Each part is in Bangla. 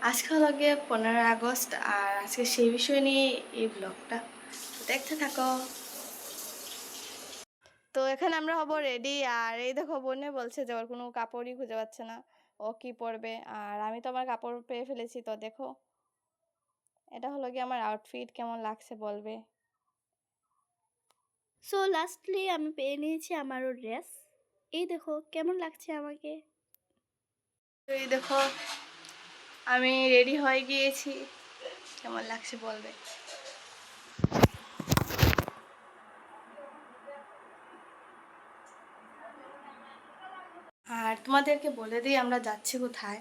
আজকে হলো গিয়ে 15 আগস্ট আর আজকে সেই বিষয় নিয়ে এই ব্লগটা দেখতে থাকো। তো এখানে আমরা হব রেডি আর এই দেখো বোনে বলছে যে ওর কোনো কাপড়ই খুঁজে পাচ্ছে না, ও কি পরবে। আর আমি তো আমার কাপড় পেয়ে ফেলেছি, তো দেখো এটা হলো গিয়ে আমার আউটফিট, কেমন লাগছে বলবে। সো লাস্টলি আমি পেয়ে নিয়েছি আমারও ড্রেস। এই দেখো কেমন লাগছে আমাকে। তো এই দেখো আমি রেডি হয়ে গিয়েছি, কেমন লাগছে বলবে। আর তোমাদেরকে বলে দিই আমরা যাচ্ছি কোথায়।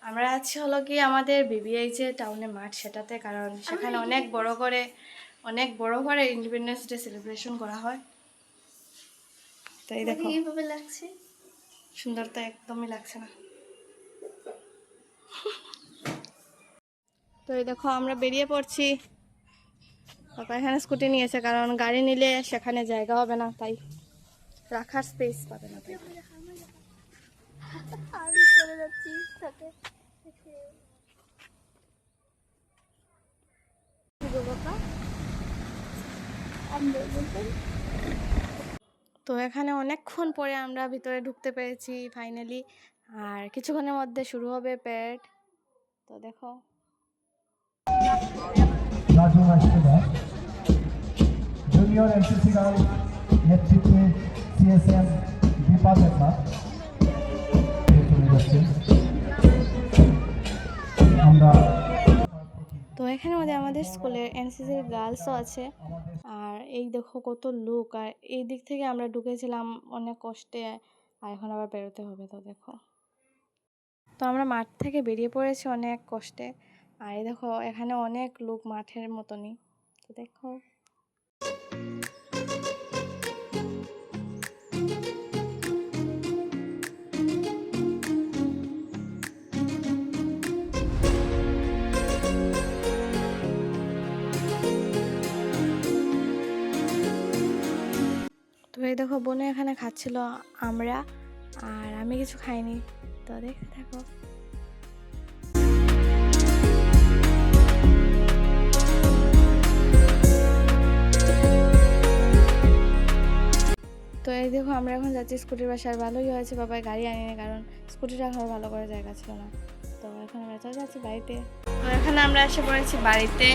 আমরা যাচ্ছি হলো কি আমাদের বিবিআই যে টাউনে মাঠ সেটাতে, কারণ সেখানে অনেক বড় করে ইন্ডিপেন্ডেন্স ডে সেলিব্রেশন করা হয়। তো এই দেখো এইভাবে লাগছে। সুন্দর তো একদমই লাগছে না। তো এই দেখো আমরা বেরিয়ে পড়ছি। পাপা এখানে স্কুটি নিয়েছে, কারণ গাড়ি নিলে সেখানে জায়গা হবে না, তাই রাখার স্পেস পাবে না তাই। আমি চলে যাচ্ছি সাথে। তো এখানে অনেকক্ষণ পরে আমরা ভিতরে ঢুকতে পেরেছি ফাইনালি, আর কিছুক্ষণের মধ্যে শুরু হবে প্যারেড। তো দেখো রাজু মাস্টারদা জুনিয়র এনসিসি গার্ল নেতৃত্বে সিএসএম দীপা দেবনা চলে যাচ্ছেন। আমরা তো এখানে মধ্যে আমাদের স্কুলের এনসিসির গার্লসও আছে। আর এই দেখো কত লোক, আর এই দিক থেকে আমরা ঢুকেছিলাম অনেক কষ্টে, আর এখন আবার বেরোতে হবে। তো দেখো তো আমরা মাঠ থেকে বেরিয়ে পড়েছি অনেক কষ্টে, আর এই দেখো এখানে অনেক লোক মাঠের মতনই। তো দেখো তো এই দেখো বোনে এখানে খাচ্ছিল আমরা, আর আমি কিছু খাইনি। তো দেখতে থাকো। তো এই দেখো আমরা এখন যাচ্ছি স্কুটির বাসায়। ভালোই হয়েছে বাবাই গাড়ি আনিনি, কারণ স্কুটি রাখার ভালো করে জায়গা ছিল না। তো এখন আমরা চলে যাচ্ছি বাড়িতে। তো এখানে আমরা এসে পড়েছি বাড়িতে,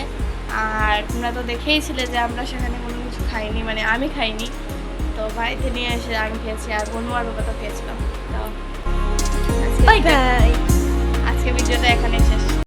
আর তোমরা তো দেখেইছিলে যে আমরা সেখানে কোনো কিছু খাইনি, মানে আমি খাইনি। তো বাড়িতে নিয়ে এসে আমি খেয়েছি, আর বোনু আর বাবা তো খেয়েছিলাম। তো বাই বাই। আজকে ভিডিও